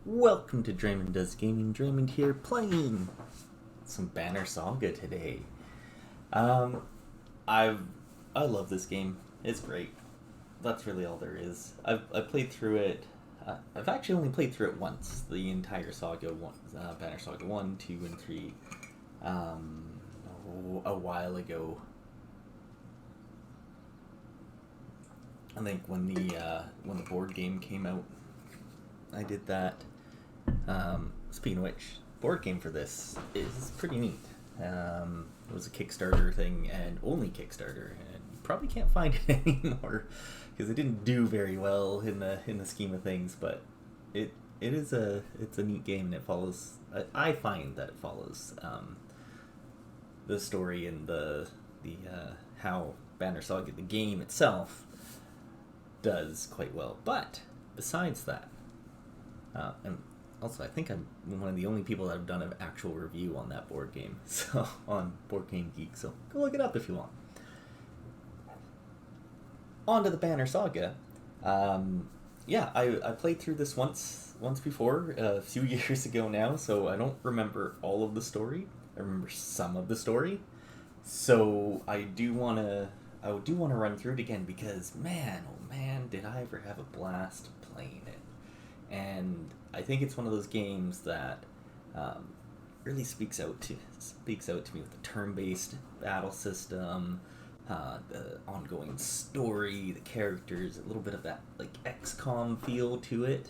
Welcome to Draymond Does Gaming. Draymond here playing some Banner Saga today. I love this game. It's great. That's really all there is. I've played through it. I've actually only played through it once. The entire Saga Banner Saga 1, 2, and 3. A while ago. I think when the board game came out, I did that. Speaking of which, board game for this is pretty neat. It was a Kickstarter thing, and only Kickstarter, and you probably can't find it anymore because it didn't do very well in the scheme of things. But it's a neat game, and it follows. I find that it follows the story and the how Banner Saga, the game itself, does quite well. But besides that, and also I think I'm one of the only people that have done an actual review on that board game, so on Board Game Geek, so go look it up if you want. On to the Banner Saga. I played through this once before, a few years ago now, so I don't remember all of the story. I remember some of the story, so I do want to run through it again because man, oh man, did I ever have a blast playing it. And I think it's one of those games that really speaks out to me with the turn-based battle system, the ongoing story, the characters, a little bit of that like XCOM feel to it,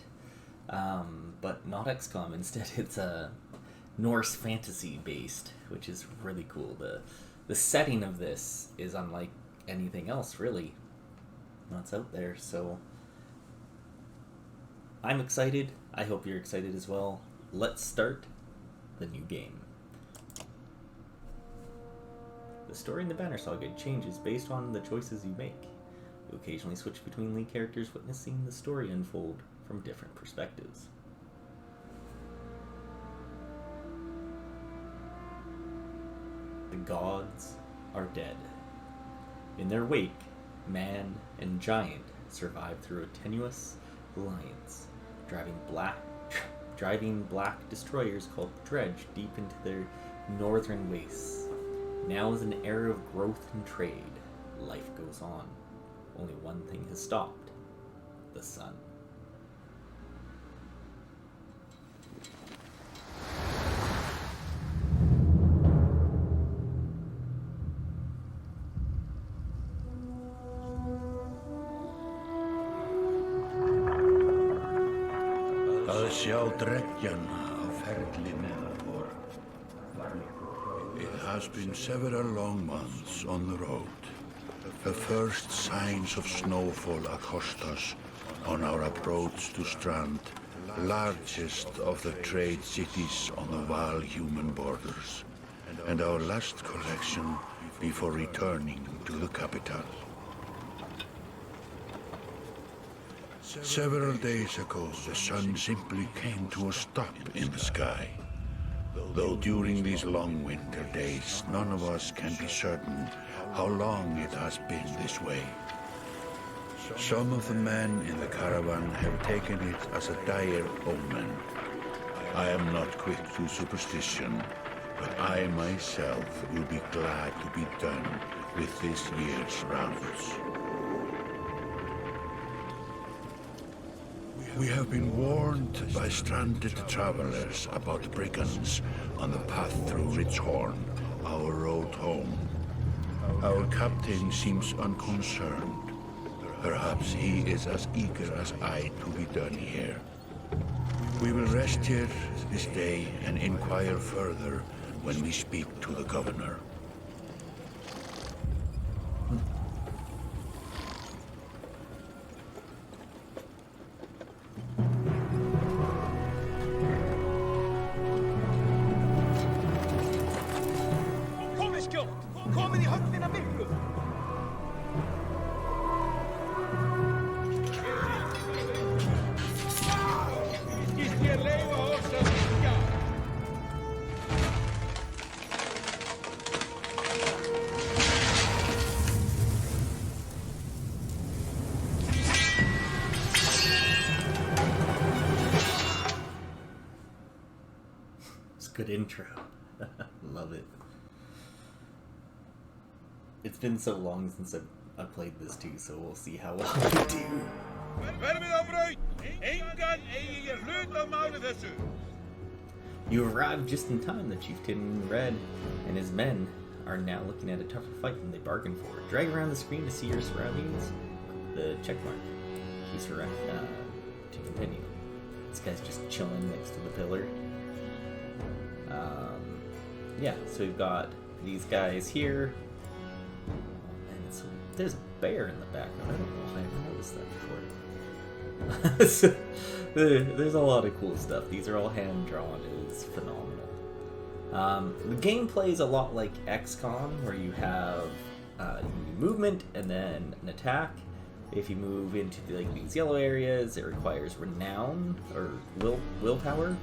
but not XCOM. Instead, it's Norse fantasy based, which is really cool. The setting of this is unlike anything else really that's out there, so I'm excited. I hope you're excited as well. Let's start the new game. The story in the Banner Saga changes based on the choices you make. You occasionally switch between lead characters, witnessing the story unfold from different perspectives. The gods are dead. In their wake, man and giant survive through a tenuous alliance, driving black destroyers called Dredge deep into their northern wastes. Now is an era of growth and trade. Life goes on. Only one thing has stopped: the sun. Sjá dreggjan á ferli neðan. It has been several long months on the road. The first signs of snowfall accost us on our approach to Strand, largest of the trade cities on the Val-human borders, and our last collection before returning to the capital. Several days ago, the sun simply came to a stop in the sky. Though during these long winter days, none of us can be certain how long it has been this way. Some of the men in the caravan have taken it as a dire omen. I am not quick to superstition, but I myself will be glad to be done with this year's rounds. We have been warned by stranded travelers about brigands on the path through Ridgehorn, our road home. Our captain seems unconcerned. Perhaps he is as eager as I to be done here. We will rest here this day and inquire further when we speak to the governor. Good intro. Love it. It's been so long since I played this too, so we'll see how well we do. You arrived just in time. The chieftain in red and his men are now looking at a tougher fight than they bargained for. Drag around the screen to see your surroundings. Click the check mark. Keys for to continue. This guy's just chilling next to the pillar. Yeah, so we've got these guys here. And there's a bear in the background. I don't know if I ever noticed that before. There's a lot of cool stuff. These are all hand-drawn. It's phenomenal. The gameplay is a lot like XCOM, where you have movement and then an attack. If you move into these yellow areas, it requires renown or willpower.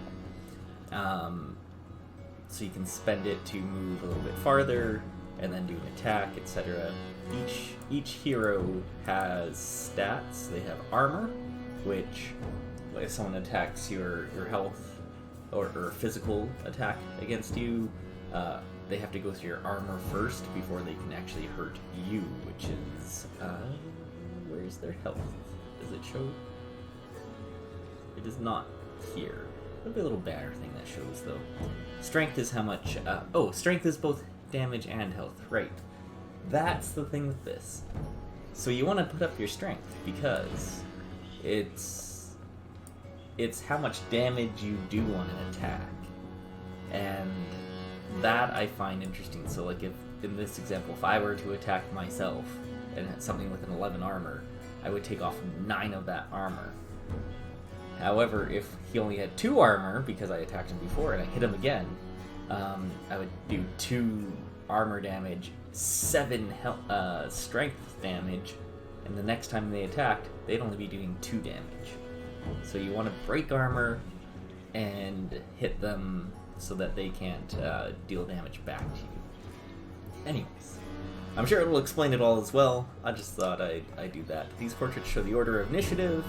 So you can spend it to move a little bit farther and then do an attack, etc. Each hero has stats. They have armor, which if someone attacks your health or physical attack against you, they have to go through your armor first before they can actually hurt you, which is where's their health? Does it show? It is not here. There'll be a little banner thing that shows though. Strength is how much. Strength is both damage and health. Right. That's the thing with this. So you want to put up your strength because it's how much damage you do on an attack, and that I find interesting. So like if in this example, if I were to attack myself and had something with an 11 armor, I would take off 9 of that armor. However, if he only had 2 armor because I attacked him before and I hit him again, I would do 2 armor damage, 7 strength damage, and the next time they attacked, they'd only be doing 2 damage. So you want to break armor and hit them so that they can't deal damage back to you. Anyways, I'm sure it will explain it all as well. I just thought I'd do that. These portraits show the order of initiative,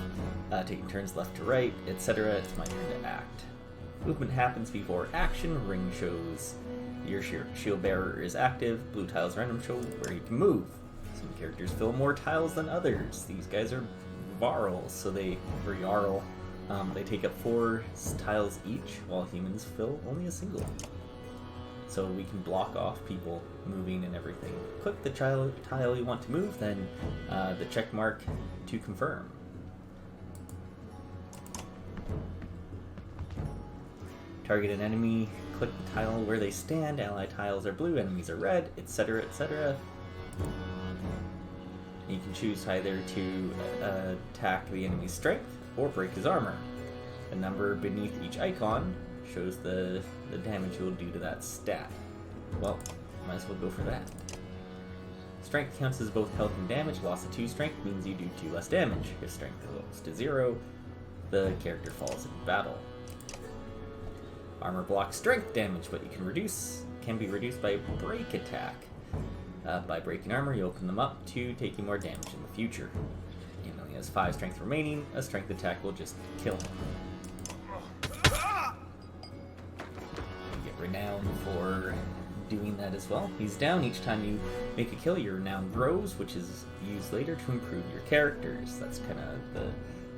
taking turns left to right, etc. It's my turn to act. Movement happens before action. Ring shows your shield bearer is active. Blue tiles random show where you can move. Some characters fill more tiles than others. These guys are Varl, so they take up 4 tiles each, while humans fill only a single. So we can block off people moving and everything. Click the tile you want to move, then the check mark to confirm. Target an enemy, click the tile where they stand. Ally tiles are blue, enemies are red, etc., etc. You can choose either to attack the enemy's strength or break his armor. The number beneath each icon shows the damage you'll do to that stat. Well, might as well go for that. Strength counts as both health and damage. Loss of 2 strength means you do 2 less damage. If strength goes to 0, the character falls in battle. Armor blocks strength damage, but you can be reduced by break attack. By breaking armor, you open them up to taking more damage in the future. He only has 5 strength remaining. A strength attack will just kill him. You get renown for doing that as well. He's down. Each time you make a kill, your renown grows, which is used later to improve your characters. That's kind of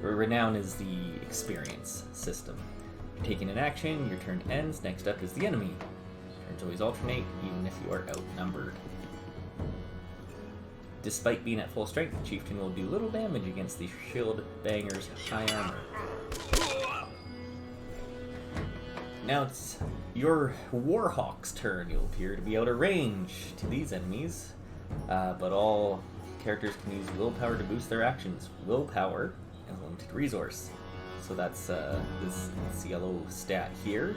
the renown is the experience system. You're taking an action, your turn ends. Next up is the enemy. Turns always alternate, even if you are outnumbered. Despite being at full strength, the chieftain will do little damage against the shield banger's high armor. Now it's your Warhawk's turn. You'll appear to be out of range to these enemies, but all characters can use willpower to boost their actions. Willpower is a limited resource, so that's this yellow stat here.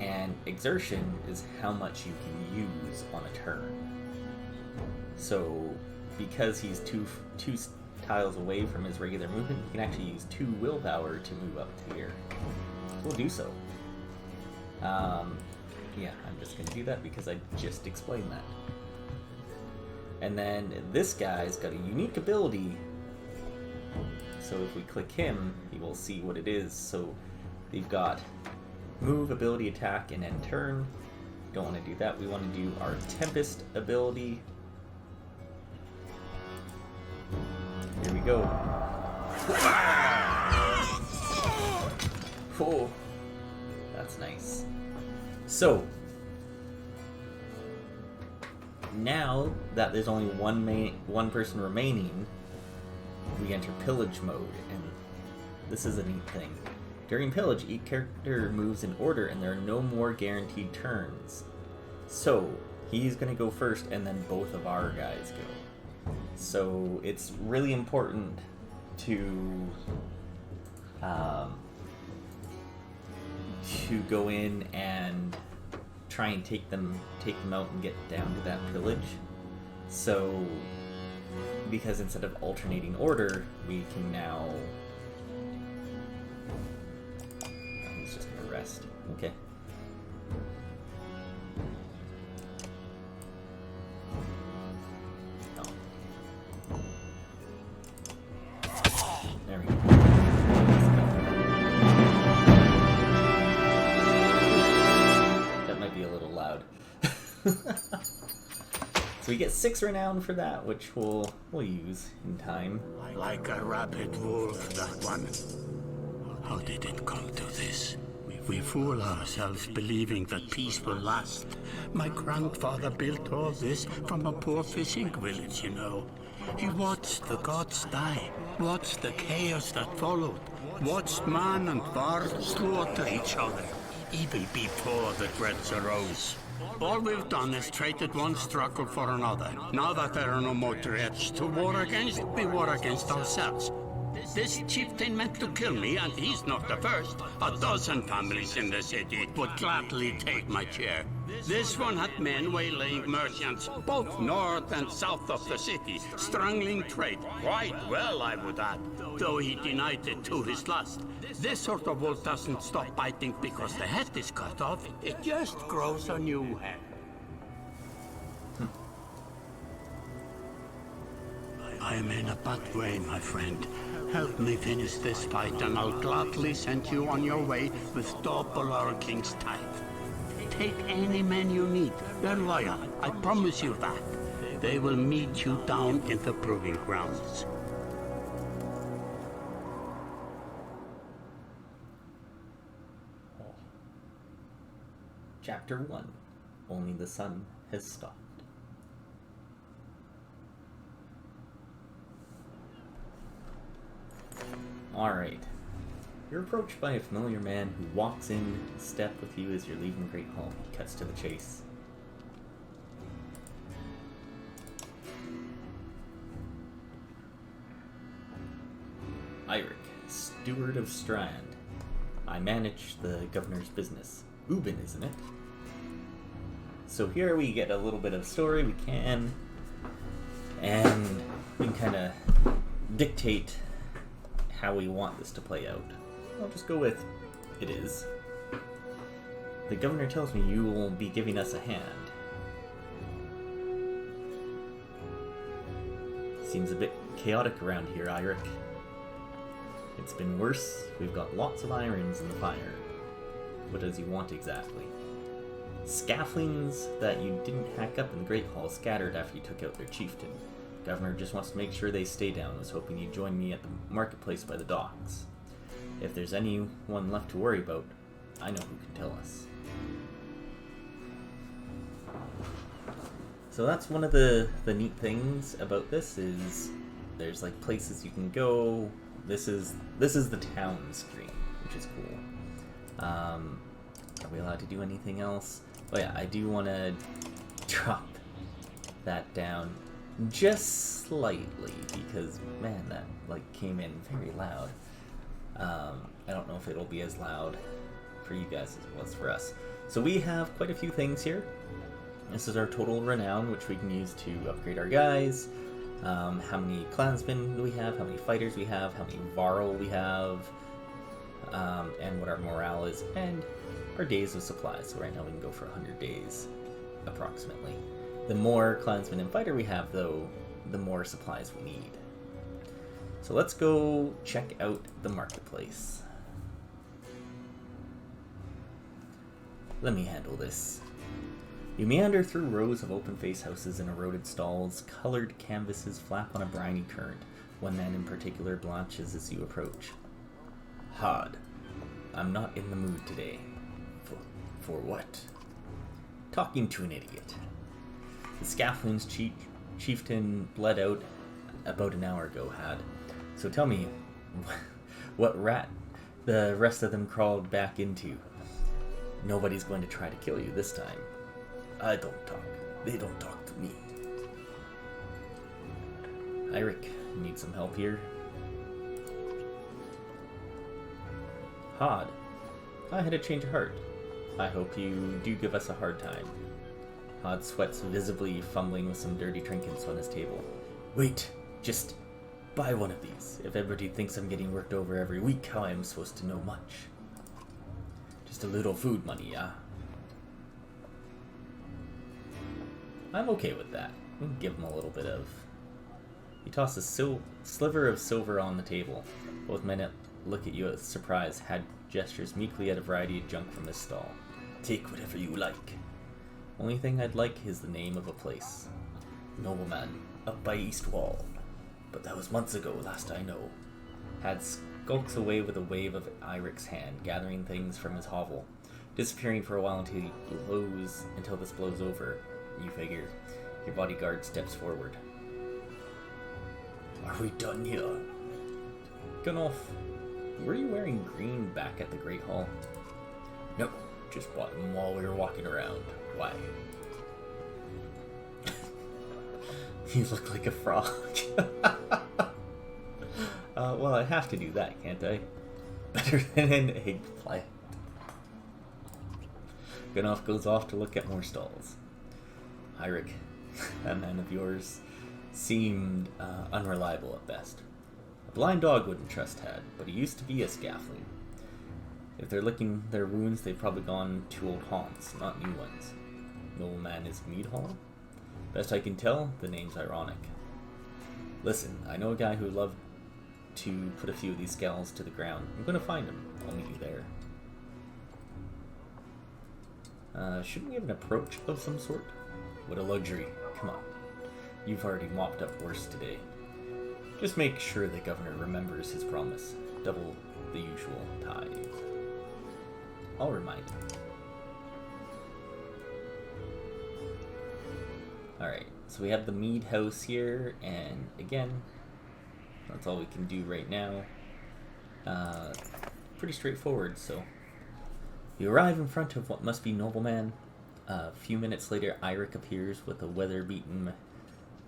And exertion is how much you can use on a turn. So because he's two tiles away from his regular movement, he can actually use 2 willpower to move up to here. We'll do so. Yeah, I'm just going to do that because I just explained that. And then this guy's got a unique ability. So if we click him, he will see what it is. So we've got move, ability, attack, and end turn. Don't want to do that. We want to do our Tempest ability. Here we go. Oh, that's nice. So, now that there's only one person remaining, we enter Pillage Mode, and this is a neat thing. During Pillage, each character moves in order, and there are no more guaranteed turns. So, he's going to go first, and then both of our guys go. So, it's really important to go in and try and take them out and get down to that pillage. So, because instead of alternating order, we can now... He's just gonna rest. Okay. Oh. There we go. That might be a little loud. So we get 6 renown for that, which we'll use in time. Like a rabid wolf, that one. How did it come to this? We fool ourselves believing that peace will last. My grandfather built all this from a poor fishing village, you know. He watched the gods die, watched the chaos that followed, watched man and bard slaughter each other, even before the threats arose. All we've done is traded one struggle for another. Now that there are no more threats to war against, we war against ourselves. This chieftain meant to kill me, and he's not the first. A dozen families in the city would gladly take my chair. This one had men waylaying merchants, both north and south of the city, strangling trade. Quite well, I would add, though he denied it to his last. This sort of wolf doesn't stop biting because the head is cut off. It just grows a new head. I am in a bad way, my friend. Help me finish this fight, and I'll gladly send you on your way with double our king's tithe. Take any men you need. They're loyal, I promise you that. They will meet you down in the proving grounds. Chapter 1. Only the sun has stopped. Alright. You're approached by a familiar man who walks in step with you as you're leaving Great Hall. He cuts to the chase. Eirik, Steward of Strand. I manage the governor's business. Ubin, isn't it? So here we get a little bit of story. We can kind of dictate how we want this to play out. I'll just go with it is. The governor tells me you will be giving us a hand. Seems a bit chaotic around here, Eirik. It's been worse. We've got lots of irons in the fire. What does he want exactly? Scaffoldings that you didn't hack up in the Great Hall scattered after you took out their chieftain. Governor just wants to make sure they stay down. Was hoping you'd join me at the marketplace by the docks. If there's anyone left to worry about, I know who can tell us. So that's one of the neat things about this is there's like places you can go. This is the town screen, which is cool. Are we allowed to do anything else? Oh yeah, I do want to drop that down just slightly because, man, that like came in very loud. I don't know if it'll be as loud for you guys as it was for us. So we have quite a few things here. This is our total renown, which we can use to upgrade our guys. How many clansmen do we have? How many fighters we have? How many Varl we have? And what our morale is, and our days of supplies. So right now we can go for 100 days, approximately. The more clansmen and fighter we have, though, the more supplies we need. So let's go check out the marketplace. Let me handle this. You meander through rows of open-face houses and eroded stalls. Colored canvases flap on a briny current. One man in particular blanches as you approach. Hard. I'm not in the mood today. For what? Talking to an idiot. The Scaffold's chieftain bled out about an hour ago, had. So tell me, what rat the rest of them crawled back into? Nobody's going to try to kill you this time. I don't talk. They don't talk to me. Eirik, need some help here? Hod, I had a change of heart. I hope you do give us a hard time. Hod sweats visibly, fumbling with some dirty trinkets on his table. Wait, just buy one of these. If everybody thinks I'm getting worked over every week, how am I supposed to know much? Just a little food money, yeah? I'm okay with that. We can give him a little bit of... You toss a sliver of silver on the table. Both men look at you with surprise. Had gestures meekly at a variety of junk from his stall. Take whatever you like. Only thing I'd like is the name of a place. Nobleman, up by East Wall. But that was months ago, last I know. Had skulks away with a wave of Eirik's hand, gathering things from his hovel, disappearing for a while until this blows over. You figure. Your bodyguard steps forward. Are we done here? Gunnulf, were you wearing green back at the Great Hall? No, just bought them while we were walking around. Why? You look like a frog. Well, I have to do that, can't I? Better than an eggplant. Gunnulf goes off to look at more stalls. Eirik, that man of yours, seemed unreliable at best. A blind dog wouldn't trust Had, but he used to be a scaffolding. If they're licking their wounds, they've probably gone to old haunts, not new ones. Nobleman is Mead Hall? Best I can tell, the name's ironic. Listen, I know a guy who'd love to put a few of these skulls to the ground. I'm going to find him. I'll meet you there. Shouldn't we have an approach of some sort? What a luxury. Come on. You've already mopped up worse today. Just make sure the governor remembers his promise. Double the usual tithe. I'll remind him. Alright, so we have the mead house here, and again, that's all we can do right now. Pretty straightforward, so. You arrive in front of what must be Nobleman. A few minutes later, Eirik appears with a weather-beaten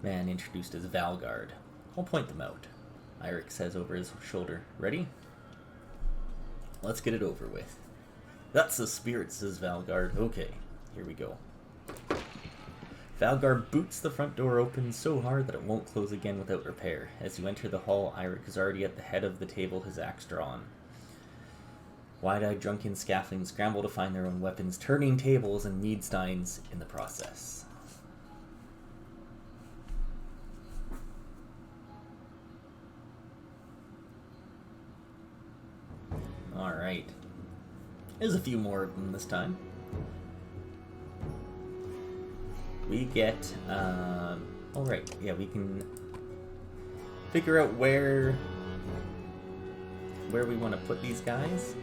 man introduced as Valgard. I'll point them out. Eirik says over his shoulder, Ready? Let's get it over with. That's the spirit, says Valgard. Okay, here we go. Valgard boots the front door open so hard that it won't close again without repair. As you enter the hall, Eirik is already at the head of the table, his axe drawn. Wide-eyed drunken scaffoldings scramble to find their own weapons, turning tables and mead steins in the process. Alright. There's a few more of them this time. We get, alright, yeah, we can figure out where we want to put these guys.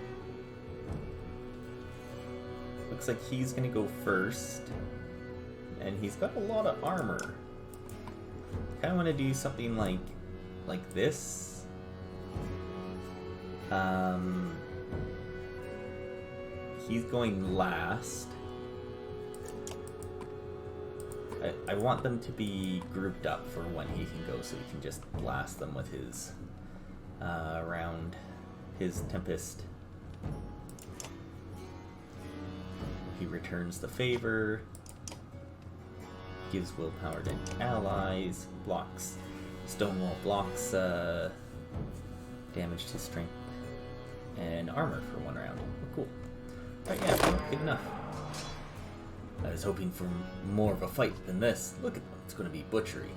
Looks like he's gonna go first, and he's got a lot of armor. Kinda wanna do something like this. He's going last. I want them to be grouped up for when he can go, so he can just blast them with his around his Tempest. He returns the favor, gives willpower to allies, blocks Stonewall blocks damage to strength and armor for one round. Oh, cool. Right, yeah, good enough. I was hoping for more of a fight than this. Look at them. It's going to be butchery.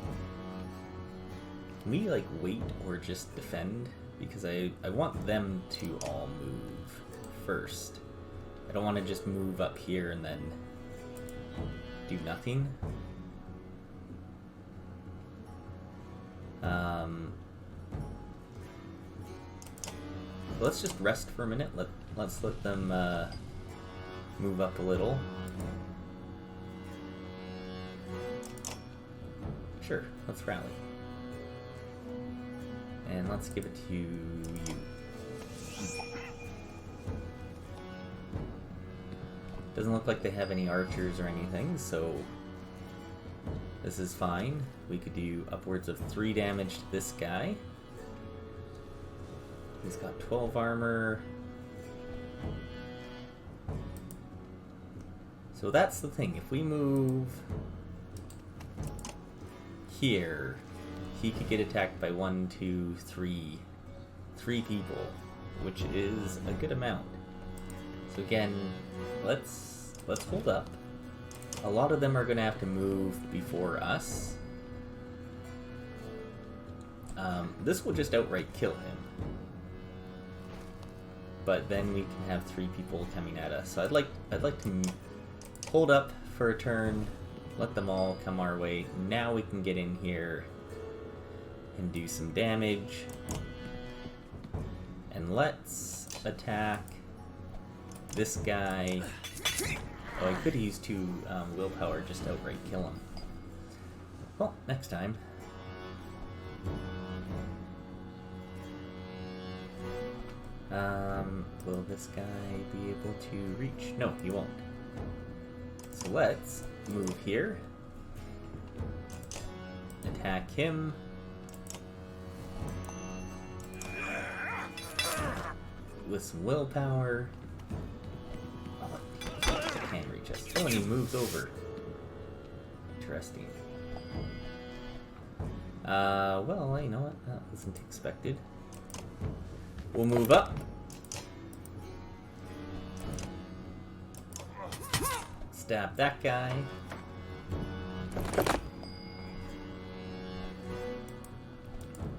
Can we, wait or just defend? Because I want them to all move first. I don't want to just move up here and then do nothing. Let's just rest for a minute. Let's let them move up a little. Sure, let's rally. And let's give it to you. Doesn't look like they have any archers or anything, so this is fine. We could do upwards of 3 damage to this guy. He's got 12 armor. So that's the thing. If we move here, he could get attacked by 1, 2, 3 people, which is a good amount. So again, let's hold up. A lot of them are going to have to move before us. This will just outright kill him. But then we can have 3 people coming at us. So I'd like to hold up for a turn, let them all come our way. Now we can get in here and do some damage. And let's attack this guy. Oh, I could use 2 willpower just to outright kill him. Well, next time. Will this guy be able to reach? No, he won't. So let's move here. Attack him. With some willpower. Oh, he can't reach us. Oh, and he moves over. Interesting. Well, you know what? That wasn't expected. We'll move up. Stab that guy.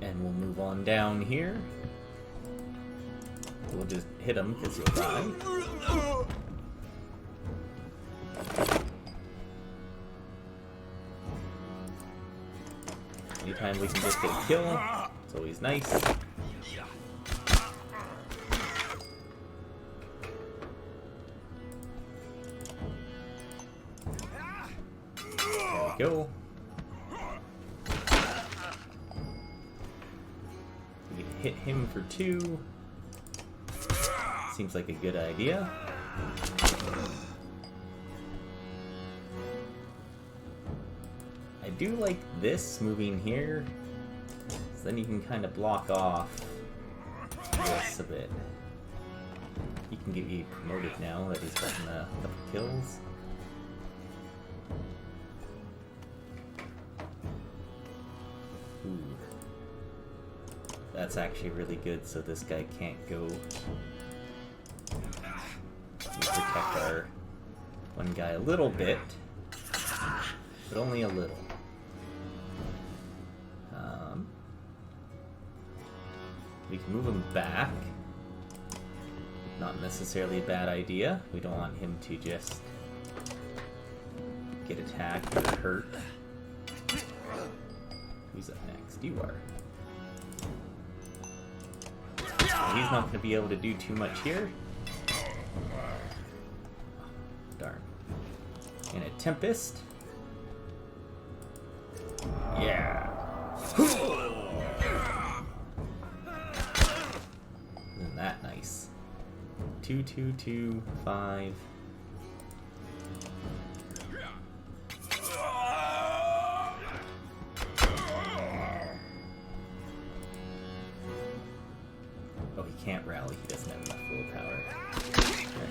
And we'll move on down here. We'll just hit him because he'll die. Anytime we can just get a kill, it's always nice. There we go. We can hit him for 2. Seems like a good idea. I do like this moving here, so then you can kind of block off this a bit. He can get you promoted now that he's gotten a couple kills. Ooh. That's actually really good, so this guy can't go. We protect our one guy a little bit, but only a little. We can move him back. Not necessarily a bad idea. We don't want him to just get attacked or hurt. Who's up next? You are. So he's not going to be able to do too much here. Darn. And a Tempest. Yeah. Isn't that nice? 2, 2, 2, 5. Oh, he can't rally. He doesn't have enough willpower. Okay.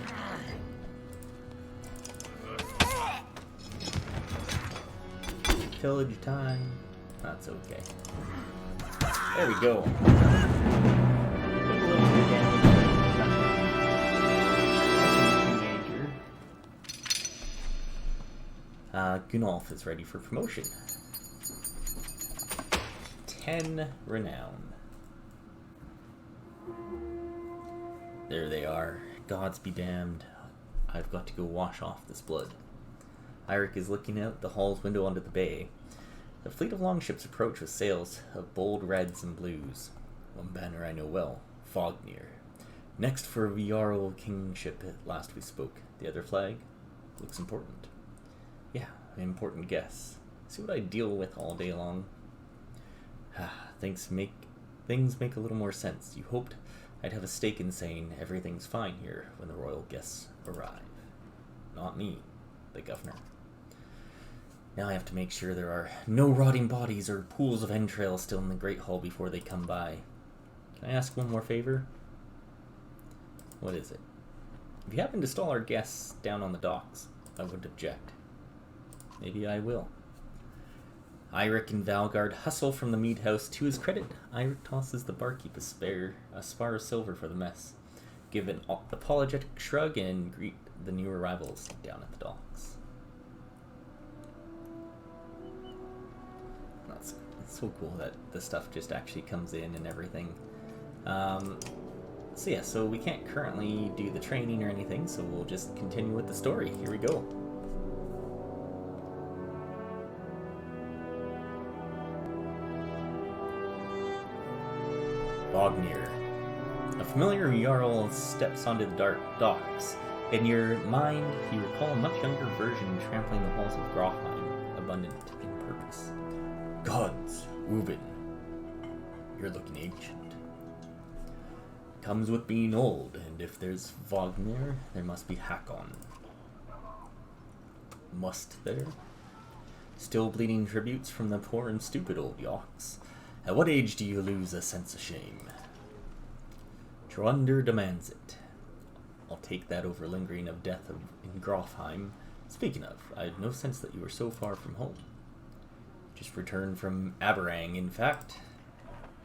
Pillage time. That's okay. There we go. Gunolf is ready for promotion. 10 renown. There they are. Gods be damned. I've got to go wash off this blood. Eirik is looking out the hall's window onto the bay. The fleet of longships approach with sails of bold reds and blues. One banner I know well, Fognir. Next for a Jarl kingship at last we spoke. The other flag looks important. Yeah, an important guess. See what I deal with all day long? Things make a little more sense. You hoped I'd have a stake in saying everything's fine here when the royal guests arrive. Not me, the governor. Now I have to make sure there are no rotting bodies or pools of entrails still in the Great Hall before they come by. Can I ask one more favor? What is it? If you happen to stall our guests down on the docks, I wouldn't object. Maybe I will. Eirik and Valgard hustle from the mead house. To his credit, Eirik tosses the barkeep a spar of silver for the mess. Give an apologetic shrug and greet the new arrivals down at the docks. That's so cool that the stuff just actually comes in and everything. So yeah, so we can't currently do the training or anything, so we'll just continue with the story. Here we go. Fognir. A familiar Jarl steps onto the dark docks. In your mind, you recall a much younger version trampling the halls of Grofheim, abundant in purpose. Gods, Ubin. You're looking ancient. Comes with being old, and if there's Fognir, there must be Hakon. Must there? Still bleeding tributes from the poor and stupid old Yawks. At what age do you lose a sense of shame? Trunder demands it. I'll take that over lingering of death in Grofheim. Speaking of, I had no sense that you were so far from home. Just returned from Aberrang, in fact,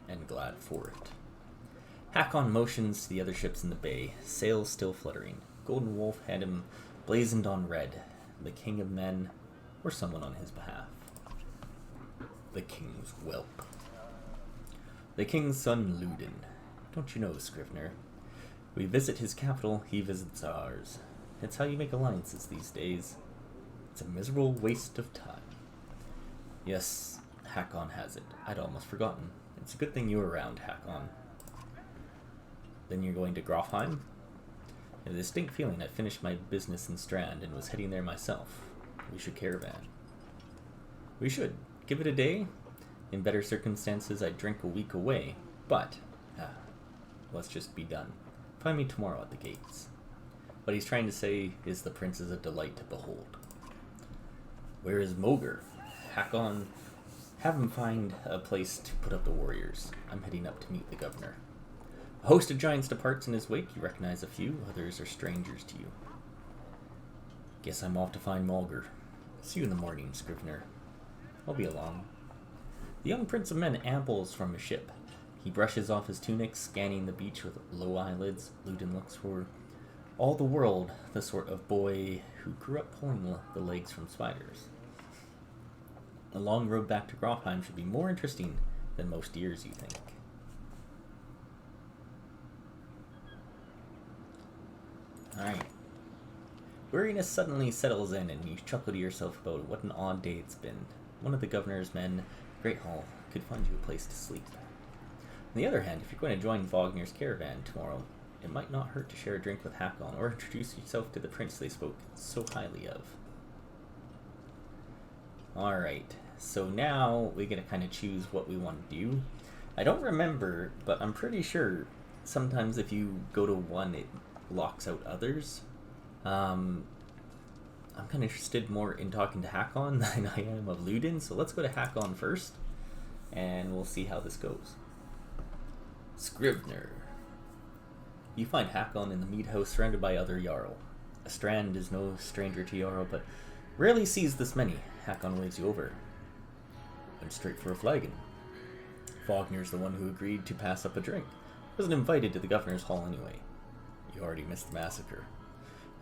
and glad for it. Hakon motions to the other ships in the bay, sails still fluttering. Golden Wolf had him blazoned on red, the king of men, or someone on his behalf. The king's whelp. The king's son Ludin. Don't you know, Scrivener? We visit his capital, he visits ours. It's how you make alliances these days. It's a miserable waste of time. Yes, Hakon has it. I'd almost forgotten. It's a good thing you were around, Hakon. Then you're going to Grofheim? I have a distinct feeling I finished my business in Strand and was heading there myself. We should caravan. We should. Give it a day. In better circumstances, I'd drink a week away. But, let's just be done. Find me tomorrow at the gates. What he's trying to say is the prince is a delight to behold. Where is Moger? Hakon, have him find a place to put up the warriors. I'm heading up to meet the governor. A host of giants departs in his wake. You recognize a few, others are strangers to you. Guess I'm off to find Mulger. See you in the morning, Scrivener. I'll be along. The young prince of men ambles from his ship. He brushes off his tunic, scanning the beach with low eyelids. Ludin looks for all the world the sort of boy who grew up pulling the legs from spiders. The long road back to Grofheim should be more interesting than most years, you think. Alright. Weariness suddenly settles in, and you chuckle to yourself about what an odd day it's been. One of the governor's men, Great Hall, could find you a place to sleep. On the other hand, if you're going to join Fognir's caravan tomorrow, it might not hurt to share a drink with Hakon, or introduce yourself to the prince they spoke so highly of. Alright, so now we get to kind of choose what we want to do. I don't remember, but I'm pretty sure sometimes if you go to one, it locks out others. I'm kind of interested more in talking to Hakon than I am of Ludin, so let's go to Hakon first, and we'll see how this goes. Scrivener. You find Hakon in the mead house surrounded by other Jarl. A Strand is no stranger to Jarl, but rarely sees this many. Hakon waves you over. Went straight for a flagon. Fognir's the one who agreed to pass up a drink. Wasn't invited to the governor's hall anyway. You already missed the massacre.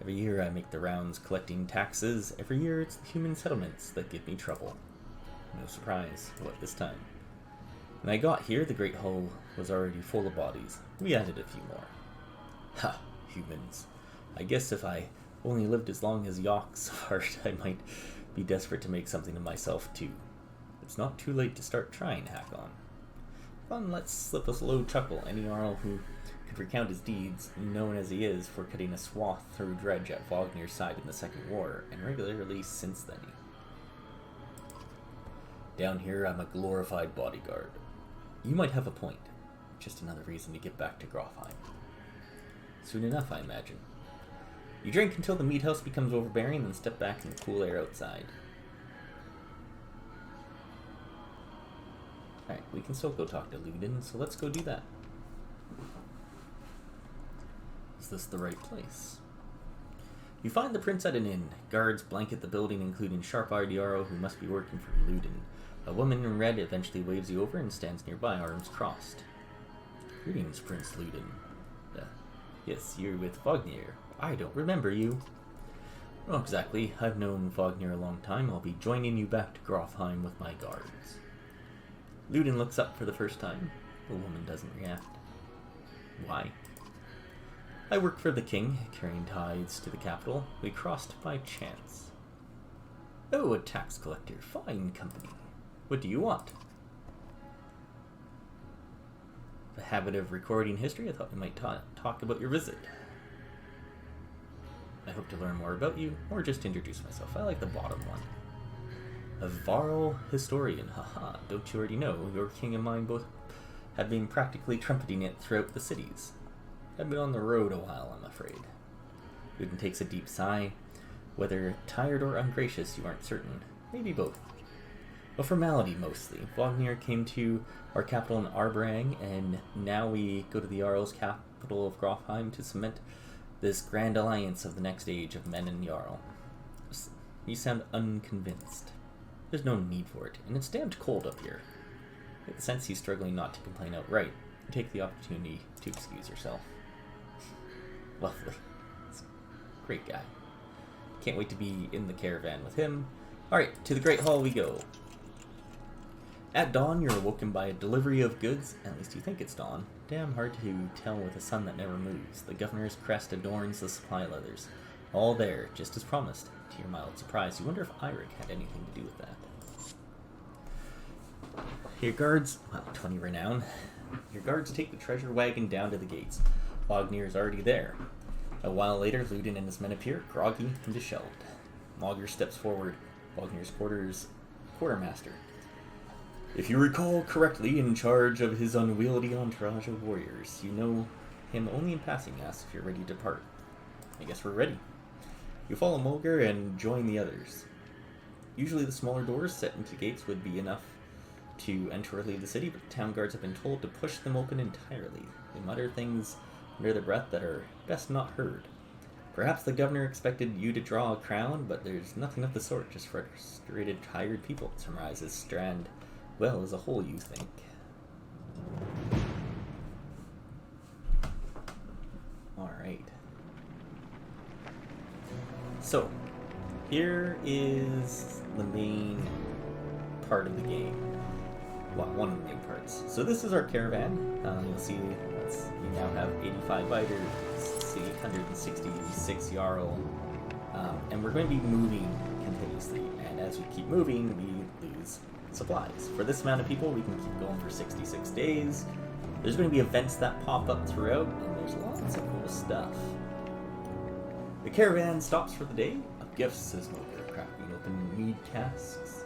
Every year I make the rounds collecting taxes. Every year it's the human settlements that give me trouble. No surprise. What this time? When I got here, the Great Hall was already full of bodies. We added a few more. Ha! Humans. I guess if I Only lived as long as Yock's heart, I might be desperate to make something of myself too. It's not too late to start trying, Hakon. Fun, let's slip a low chuckle. Any Jarl who could recount his deeds, known as he is for cutting a swath through Dredge at Vognir's side in the Second War, and regularly since then. Down here, I'm a glorified bodyguard. You might have a point. Just another reason to get back to Grofheim. Soon enough, I imagine. You drink until the meat house becomes overbearing, then step back in the cool air outside. Alright, we can still go talk to Ludin, so let's go do that. Is this the right place? You find the prince at an inn. Guards blanket the building, including sharp-eyed Jarl who must be working for Ludin. A woman in red eventually waves you over and stands nearby, arms crossed. Greetings, Prince Ludin. Yes, you're with Vognir. I don't remember you. Not exactly. I've known Vognir a long time. I'll be joining you back to Grofheim with my guards. Ludin looks up for the first time. The woman doesn't react. Why? I work for the king, carrying tithes to the capital. We crossed by chance. Oh, a tax collector. Fine company. What do you want? The habit of recording history. I thought we might talk about your visit. I hope to learn more about you, or just introduce myself. I like the bottom one. A Varl historian. Haha, don't you already know? Your king and mine both have been practically trumpeting it throughout the cities. I've been on the road a while, I'm afraid. Ludin takes a deep sigh. Whether tired or ungracious, you aren't certain. Maybe both. A formality, mostly. Vognir came to our capital in Arberang, and now we go to the Jarl's capital of Grofheim to cement this grand alliance of the next age of men and Jarl. You sound unconvinced. There's no need for it, and it's damned cold up here. I get the sense he's struggling not to complain outright. You take the opportunity to excuse yourself. Lovely. Great guy. Can't wait to be in the caravan with him. Alright, to the Great Hall we go. At dawn, you're awoken by a delivery of goods. At least you think it's dawn. Damn hard to tell with a sun that never moves. The governor's crest adorns the supply leathers. All there, just as promised. To your mild surprise, you wonder if Eirik had anything to do with that. Your guards, well, 20 renown. Your guards take the treasure wagon down to the gates. Vognir's already there. A while later, Ludin and his men appear, groggy and disheveled. Mauger steps forward, Vognir's quartermaster. If you recall correctly, in charge of his unwieldy entourage of warriors. You know him only in passing. Asks if you're ready to depart. I guess we're ready. You follow Mulger and join the others. Usually the smaller doors set into gates would be enough to enter or leave the city, but the town guards have been told to push them open entirely. They mutter things under their breath that are best not heard. Perhaps the governor expected you to draw a crown, but there's nothing of the sort, just frustrated, tired people. Summarizes Strand well as a whole, you think. Alright. So, here is the main part of the game. Well, one of the main parts. So this is our caravan. You'll see we now have 85 biters, 866 Jarl, and we're going to be moving continuously. And as we keep moving, we lose supplies. For this amount of people, we can keep going for 66 days. There's going to be events that pop up throughout, and there's lots of cool stuff. The caravan stops for the day of gifts, says Mulder, cracking open mead casks.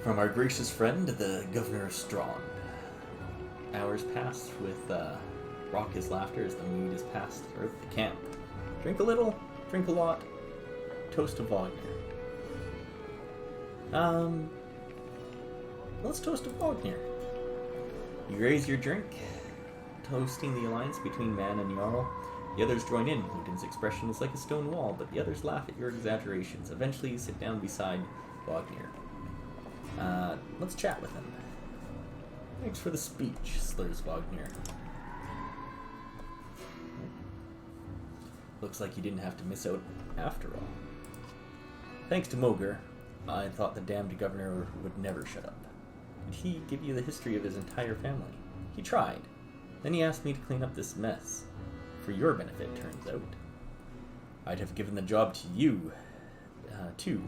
From our gracious friend, the Governor of Strand. Hours pass with raucous laughter as the mead is passed throughout the camp. Drink a little, drink a lot, toast to Vognir. Let's toast to Vognir. You raise your drink, toasting the alliance between man and Jarl. The others join in. Ludin's expression is like a stone wall, but the others laugh at your exaggerations. Eventually, you sit down beside Vognir. Let's chat with him. Thanks for the speech, slurs Vognir. Looks like you didn't have to miss out after all. Thanks to Moger, I thought the damned governor would never shut up. Did he give you the history of his entire family? He tried. Then he asked me to clean up this mess. For your benefit, turns out. I'd have given the job to you, too.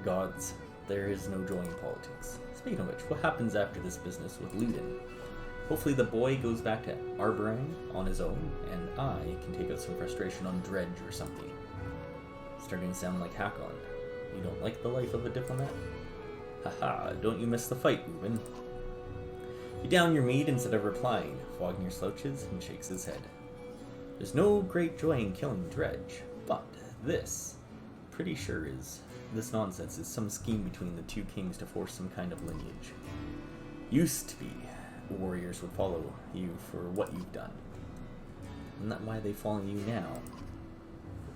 Gods, there is no joy in politics. Speaking of which, what happens after this business with Luden? Hopefully the boy goes back to Arborang on his own, and I can take out some frustration on Dredge or something. Starting to sound like Hakon. You don't like the life of a diplomat? Haha, don't you miss the fight, Ruben? You down your meat instead of replying. Wagner slouches and shakes his head. There's no great joy in killing Dredge, but this, pretty sure this nonsense is some scheme between the two kings to force some kind of lineage. Used to be, warriors would follow you for what you've done. Isn't that why they follow you now?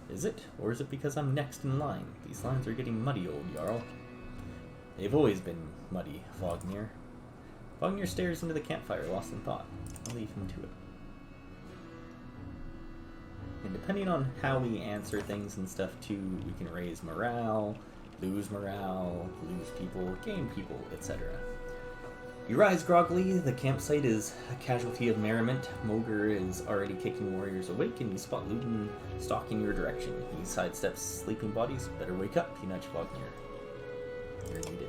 Is it? Or is it because I'm next in line? These lines are getting muddy, old Jarl. They've always been muddy, Wagner. Wagner stares into the campfire, lost in thought. I'll leave him to it. And depending on how we answer things and stuff too, we can raise morale, lose people, gain people, etc. You rise groggily, the campsite is a casualty of merriment. Mogr is already kicking warriors awake, and you spot Luden stalking your direction. He sidesteps sleeping bodies. Better wake up, you nudge Wagner. You're needed.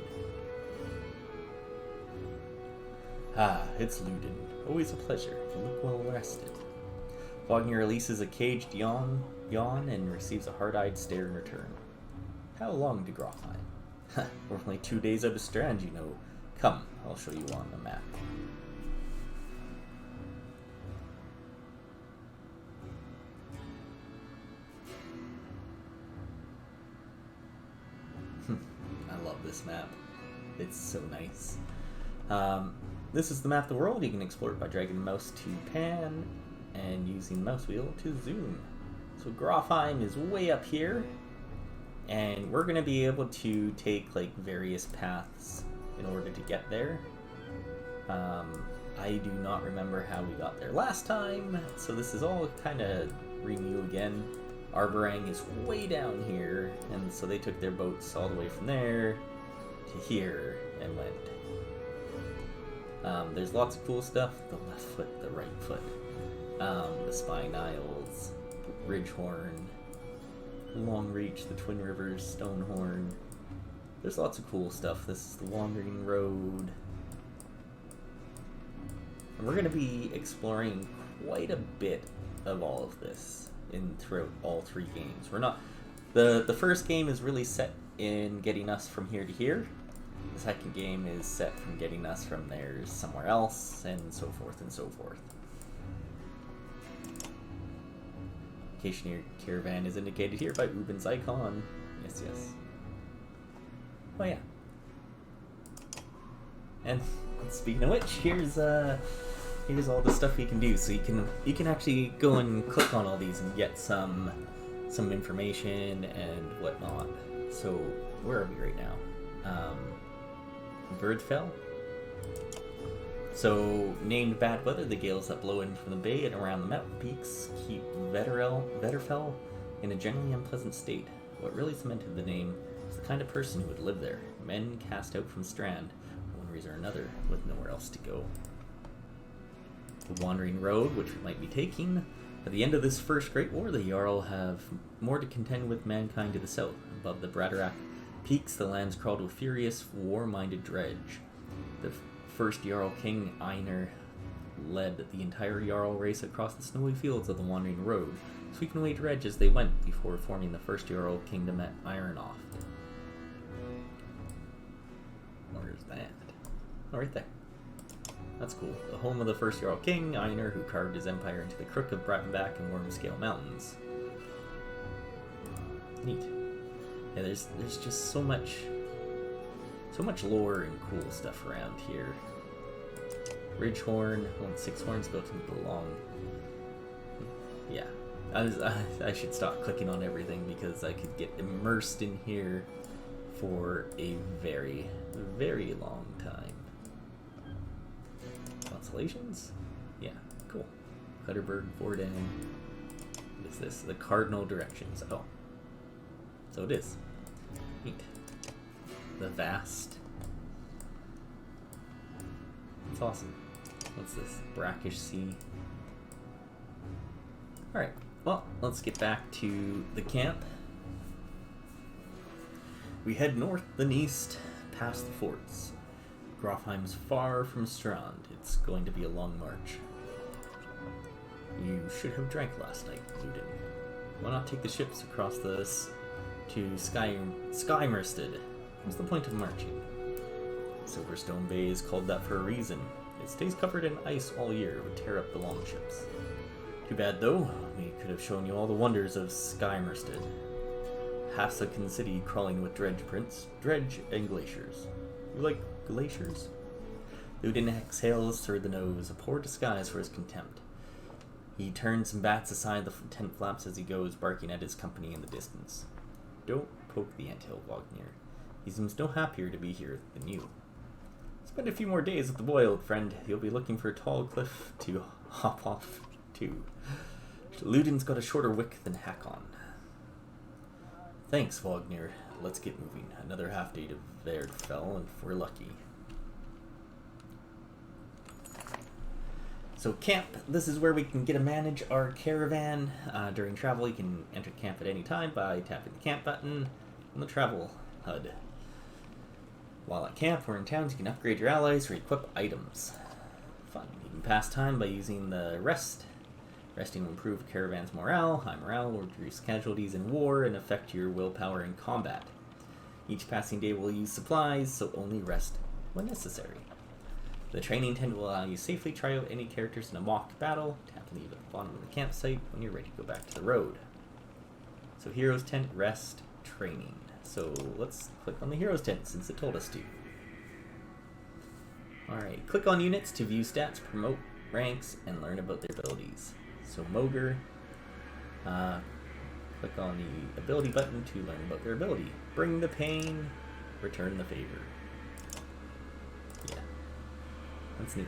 Ah, it's Luden. Always a pleasure. You look well rested. Wagner releases a caged yawn and receives a hard-eyed stare in return. How long to Grofheim? We're only 2 days out of Strand, you know. Come, I'll show you on the map. I love this map. It's so nice. This is the map of the world. You can explore it by dragging the mouse to pan and using the mouse wheel to zoom. So Grofheim is way up here, and we're going to be able to take like various paths in order to get there. I do not remember how we got there last time, so this is all kind of renew again. Arborang is way down here, and so they took their boats all the way from there to here and went. There's lots of cool stuff. The left foot, the right foot, the Spine Isles, Ridgehorn, Long Reach, the Twin Rivers, Stonehorn. There's lots of cool stuff. This is the Wandering Road. And we're going to be exploring quite a bit of all of this throughout all three games. We're not... The first game is really set in getting us from here to here. The second game is set from getting us from there somewhere else, and so forth and so forth. Location of your caravan is indicated here by Ruben's icon. Yes, yes. Oh yeah. And speaking of which, here's all the stuff you can do. So you can actually go and click on all these and get some information and whatnot. So where are we right now? Birdfell. So named bad weather, the gales that blow in from the bay and around the mountain peaks keep Vetterfell in a generally unpleasant state. What really cemented the name is the kind of person who would live there. Men cast out from Strand, for one reason or another, with nowhere else to go. The Wandering Road, which we might be taking. At the end of this first Great War, the Jarl have more to contend with mankind to the south. Above the Bradarak peaks, the lands crawled with furious, war-minded Dredge. The first Jarl King, Einar, led the entire Jarl race across the snowy fields of the Wandering Road, sweeping away Dredge as they went before forming the first Jarl Kingdom at Ironoft. Where's that? Oh, right there. That's cool. The home of the first Jarl King, Einar, who carved his empire into the crook of Brattenback and Wormscale Mountains. Neat. Yeah, there's just so much lore and cool stuff around here. Ridgehorn, one 6 horns built into the long. Yeah, I should stop clicking on everything because I could get immersed in here for a very, very long time. Constellations? Yeah, cool. Clutterberg, Vorden. What is this? The cardinal directions. Oh. So it is. Neat. The Vast. It's awesome. What's this? Brackish Sea. Alright, Well, let's get back to the camp. We head north, then east, past the forts. Grofheim's far from Strand. It's going to be a long march. You should have drank last night, Ludin. Why not take the ships across this to Skymersted? What's the point of marching? Silverstone Bay is called that for a reason. It stays covered in ice all year. It would tear up the longships. Too bad, though. We could have shown you all the wonders of Skymersted. Hassakan City crawling with dredge and glaciers. You like glaciers? Ludin exhales through the nose, a poor disguise for his contempt. He turns and bats aside the tent flaps as he goes, barking at his company in the distance. Don't poke the anthill, Wagner. He seems no happier to be here than you. Spend a few more days at the boy, old friend. You'll be looking for a tall cliff to hop off to. Ludin's got a shorter wick than Hakon. Thanks, Wagner. Let's get moving. Another half day to Verdfell, and if we're lucky. So camp, this is where we can get to manage our caravan. During travel, you can enter camp at any time by tapping the camp button on the travel HUD. While at camp or in towns, you can upgrade your allies or equip items. Fun. You can pass time by using the rest. Resting will improve caravan's morale. High morale will reduce casualties in war and affect your willpower in combat. Each passing day will use supplies, so only rest when necessary. The training tent will allow you to safely try out any characters in a mock battle. Tap leave at the bottom of the campsite when you're ready to go back to the road. So Heroes Tent, Rest, Training. So let's click on the Heroes Tent since it told us to. Alright, click on units to view stats, promote ranks, and learn about their abilities. So Mogre, click on the ability button to learn about their ability. Bring the pain, return the favor. Yeah, that's neat.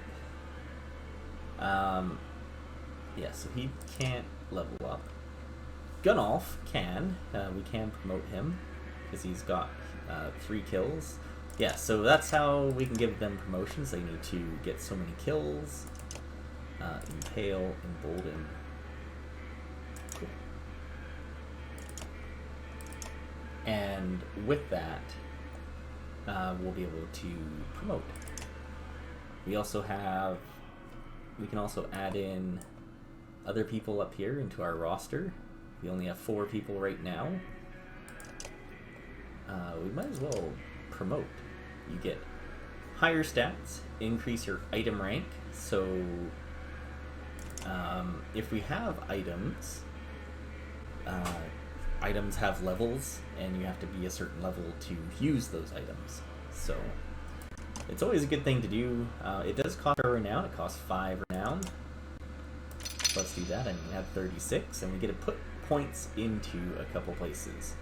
Yeah, so he can't level up. Gunnolf can. We can promote him because he's got 3 kills. Yeah, so that's how we can give them promotions. They need to get so many kills. Impale, Embolden. Cool. And with that, we'll be able to promote. We can also add in other people up here into our roster. We only have 4 people right now. We might as well promote. You get higher stats, increase your item rank. So if we have items, items have levels, and you have to be a certain level to use those items. So it's always a good thing to do. It does cost a renown. It costs 5 renown. Let's do that. And we have 36, and we get to put points into a couple places.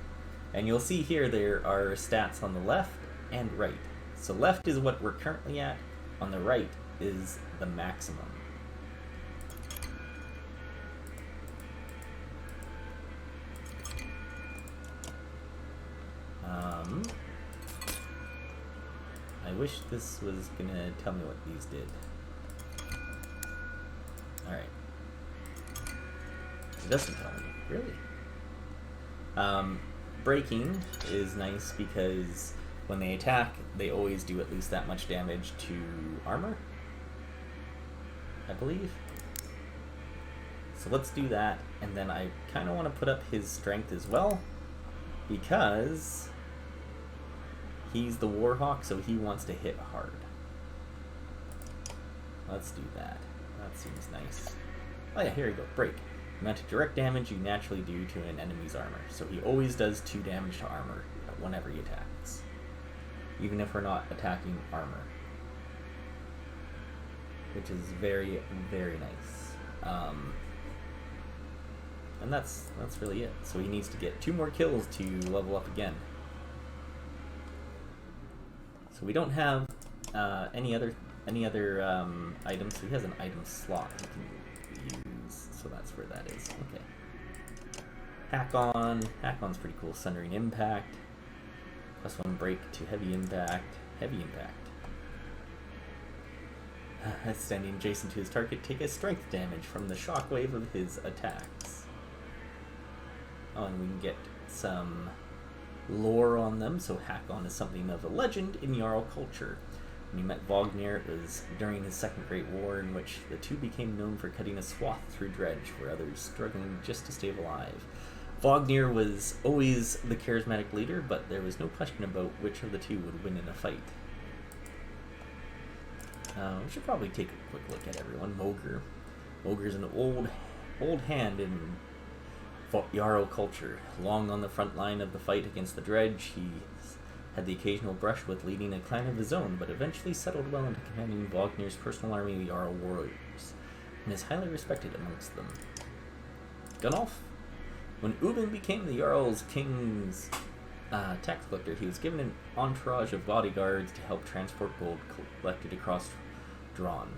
And you'll see here there are stats on the left and right. So left is what we're currently at. On the right is the maximum. I wish this was gonna tell me what these did. Alright. It doesn't tell me, really. Breaking is nice because when they attack, they always do at least that much damage to armor, I believe. So let's do that, and then I kind of want to put up his strength as well, because he's the Warhawk, so he wants to hit hard. Let's do that. That seems nice. Oh yeah, here we go. Break. Amount of direct damage you naturally do to an enemy's armor. So he always does 2 damage to armor whenever he attacks. Even if we're not attacking armor. Which is very, very nice. And that's really it. So he needs to get 2 more kills to level up again. So we don't have any other items. So he has an item slot he can use. So that's where that is. Okay. Hakon. Hakon's pretty cool. Sundering Impact. +1 break to heavy impact. Heavy impact. Standing adjacent to his target, take a strength damage from the shockwave of his attacks. Oh, and we can get some lore on them. So Hakon is something of a legend in Jarl culture. When he met Vognir, it was during his Second Great War, in which the two became known for cutting a swath through Dredge, where others struggling just to stay alive. Vognir was always the charismatic leader, but there was no question about which of the two would win in a fight. We should probably take a quick look at everyone. Mogr. Mogr's an old hand in Jarl culture. Long on the front line of the fight against the Dredge, he had the occasional brush with leading a clan of his own, but eventually settled well into commanding Vognir's personal army of Jarl warriors, and is highly respected amongst them. Gunnulf. When Ubin became the Jarl's king's tax collector, he was given an entourage of bodyguards to help transport gold collected across Thrawn.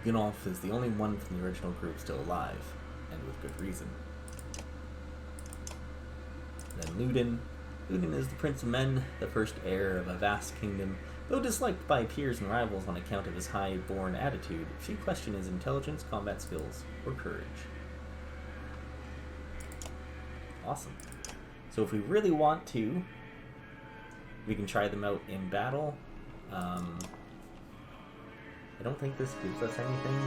Gunnulf is the only one from the original group still alive, and with good reason. Then Ludin. Ludin is the Prince of Men, the first heir of a vast kingdom. Though disliked by peers and rivals on account of his high-born attitude, few question his intelligence, combat skills, or courage. Awesome. So if we really want to, we can try them out in battle. I don't think this gives us anything.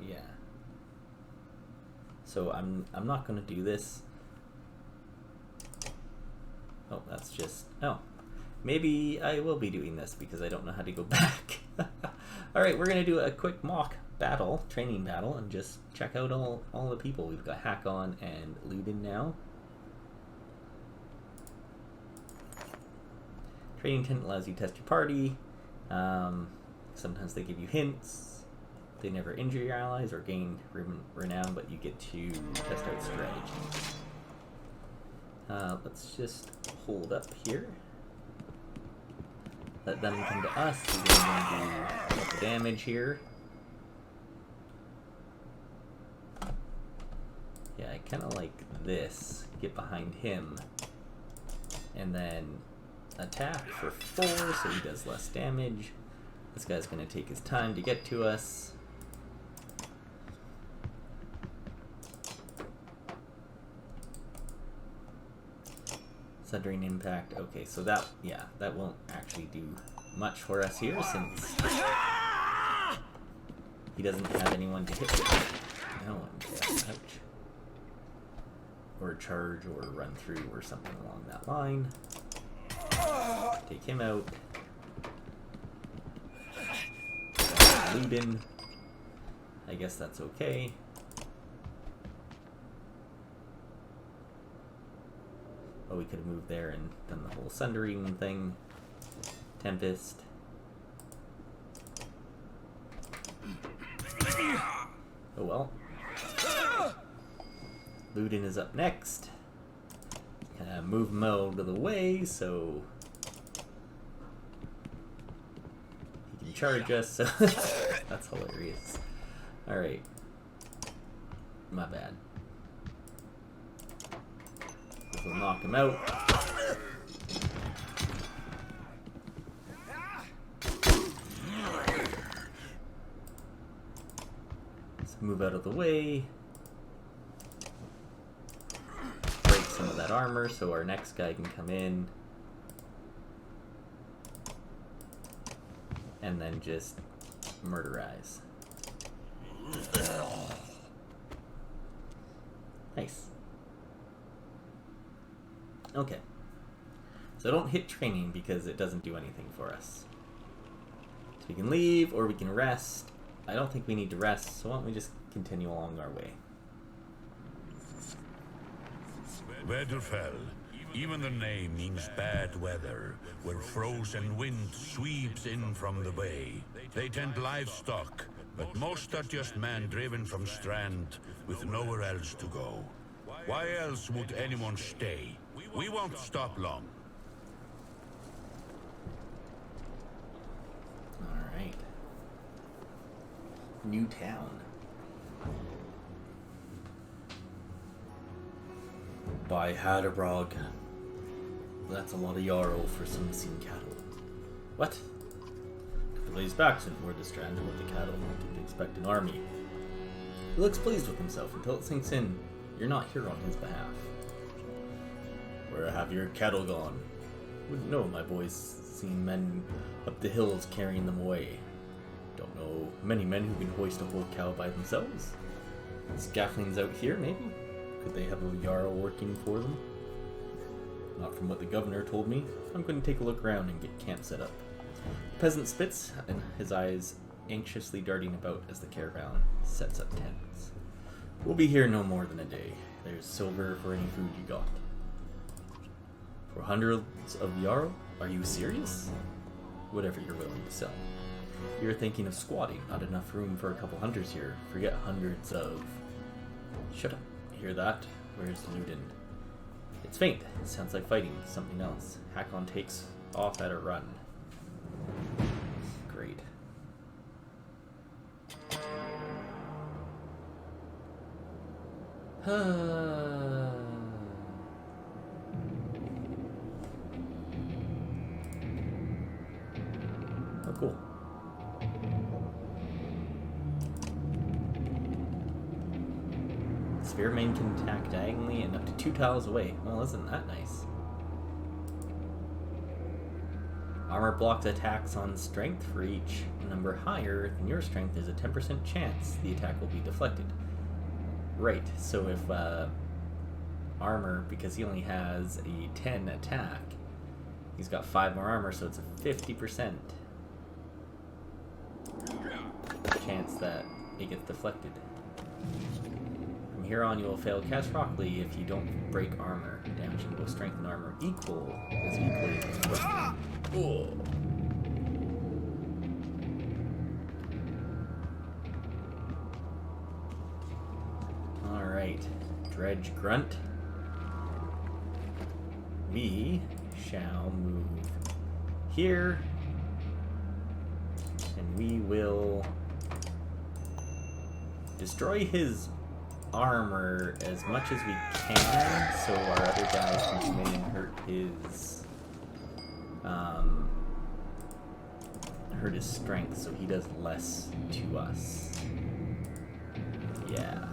Yeah. So I'm not going to do this. Oh, that's just... Oh. Maybe I will be doing this because I don't know how to go back. Alright, we're going to do a quick mock battle, training battle, and just check out all the people. We've got Hakon and Ludin now. Training tent allows you to test your party. Sometimes they give you hints. They never injure your allies or gain renown, but you get to test out strategy. Let's just hold up here. Let them come to us. We're going to do the damage here. Yeah, I kind of like this. Get behind him. And then attack for 4, so he does less damage. This guy's going to take his time to get to us. Sundering impact. Okay, so that won't actually do much for us here since he doesn't have anyone to hit with. No one. Yeah, ouch. Or charge or run through or something along that line. Take him out. Ludin. I guess that's okay. Oh, we could have moved there and done the whole sundering thing. Tempest. Oh well. Ludin is up next. Move him out of the way so he can charge us. So that's hilarious. Alright. My bad. This will knock him out. Let's move out of the way. Break some of that armor so our next guy can come in. And then just murderize. Nice. Okay. So don't hit training because it doesn't do anything for us. So we can leave or we can rest. I don't think we need to rest, so why don't we just continue along our way. Weatherfell. Even the name means bad weather, where frozen wind sweeps in from the bay. They tend livestock, but most are just men driven from Strand with nowhere else to go. Why else would anyone stay? We won't stop long. Alright. New town. By Haderbrog. That's a lot of Jarl for some missing cattle. What? The Blaze Baxen were the Strand with the cattle. Didn't expect an army. He looks pleased with himself until it sinks in you're not here on his behalf. Where have your cattle gone? Wouldn't know, my boy's seen men up the hills carrying them away. Don't know many men who can hoist a whole cow by themselves. Scaffoldings out here, maybe? Could they have a Jarl working for them? Not from what the governor told me. I'm going to take a look around and get camp set up. The peasant spits, and his eyes anxiously darting about as the caravan sets up tents. We'll be here no more than a day. There's silver for any food you got. For hundreds of Jarl? Are you serious? Whatever you're willing to sell. You're thinking of squatting. Not enough room for a couple hunters here. Forget hundreds of... Shut up. Hear that? Where's Ludin? It's faint. Sounds like fighting. Something else. Hakon takes off at a run. Great. Oh, cool. Spearman can attack diagonally and up to 2 tiles away. Well, isn't that nice? Armor blocks attacks on strength. For each number higher than your strength, there's a 10% chance the attack will be deflected. Right, so if armor, because he only has a 10 attack, he's got 5 more armor, so it's a 50% chance that it gets deflected. From here on, you will fail catastrophically if you don't break armor. Damaging both strength and armor is equally deflected. Oh. Alright, Dredge Grunt. We shall move here, and we will destroy his armor as much as we can, so our other guys can come in and hurt his strength, so he does less to us. Yeah.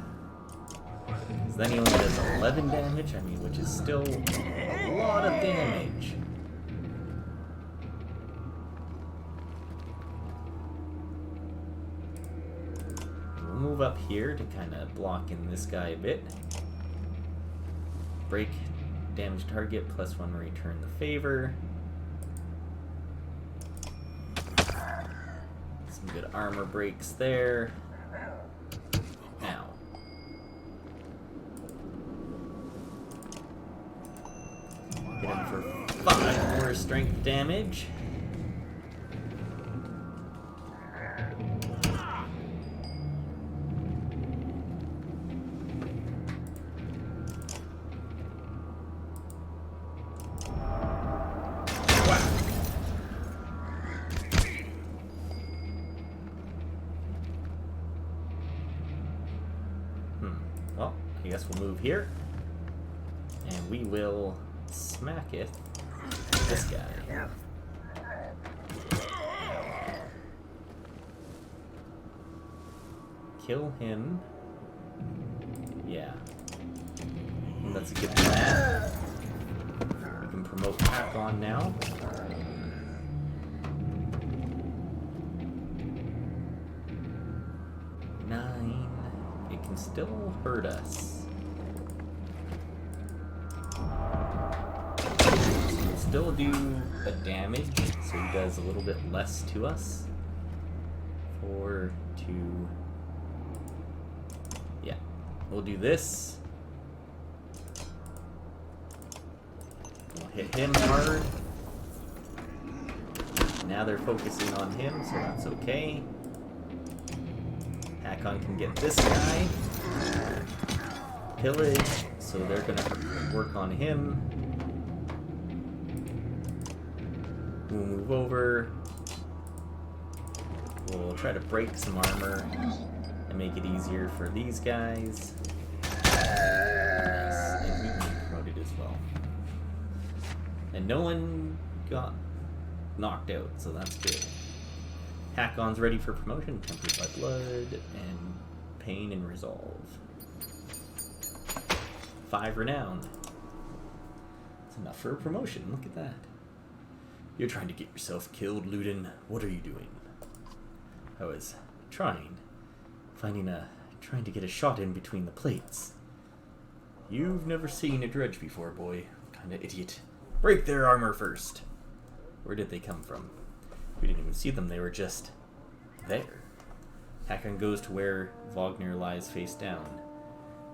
Because then he only does 11 damage, which is still a lot of damage. We'll move up here to kind of block in this guy a bit. Break damage target, +1 return the favor. Some good armor breaks there. Ow. Hit him for 5 more strength damage. Well, I guess we'll move here. And we will smack it. This guy. Kill him. Yeah. That's a good plan. We can promote Hakon now. It can still hurt us. He'll still do a damage, so he does a little bit less to us. 4, 2. Yeah. We'll do this. We'll hit him hard. Now they're focusing on him, so that's okay. Hakon can get this guy. Pillage, so they're gonna work on him. We'll move over. We'll try to break some armor and make it easier for these guys. Nice. And we can be promoted as well. And no one got knocked out, so that's good. Hakon's ready for promotion, tempered by blood, and pain and resolve. 5 renown. That's enough for a promotion. Look at that. You're trying to get yourself killed, Ludin. What are you doing? I was trying to get a shot in between the plates. You've never seen a dredge before, boy. What kind of idiot. Break their armor first. Where did they come from? We didn't even see them. They were just there. Hakon goes to where Wagner lies face down.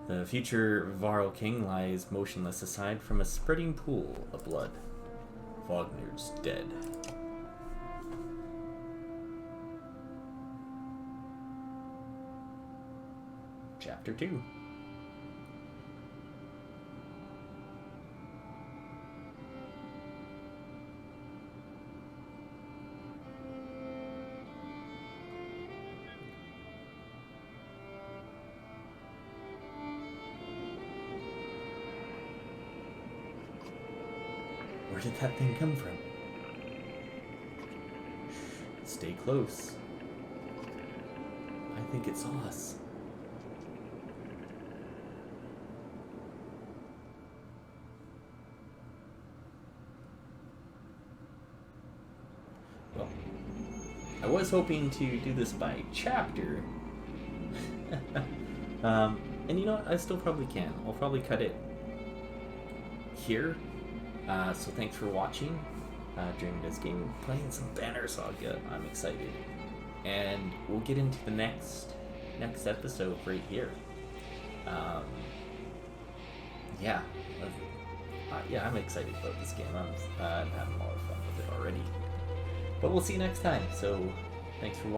The future Varl king lies motionless aside from a spreading pool of blood. Wagner's dead. Chapter 2. Where did that thing come from? Stay close. I think it saw us. Well, I was hoping to do this by chapter. And you know what? I still probably can. I'll probably cut it here. So thanks for watching during this game. Playing some Banner Saga. I'm excited. And we'll get into the next episode right here. Yeah, I'm excited about this game. I'm having a lot of fun with it already. But we'll see you next time. So thanks for watching.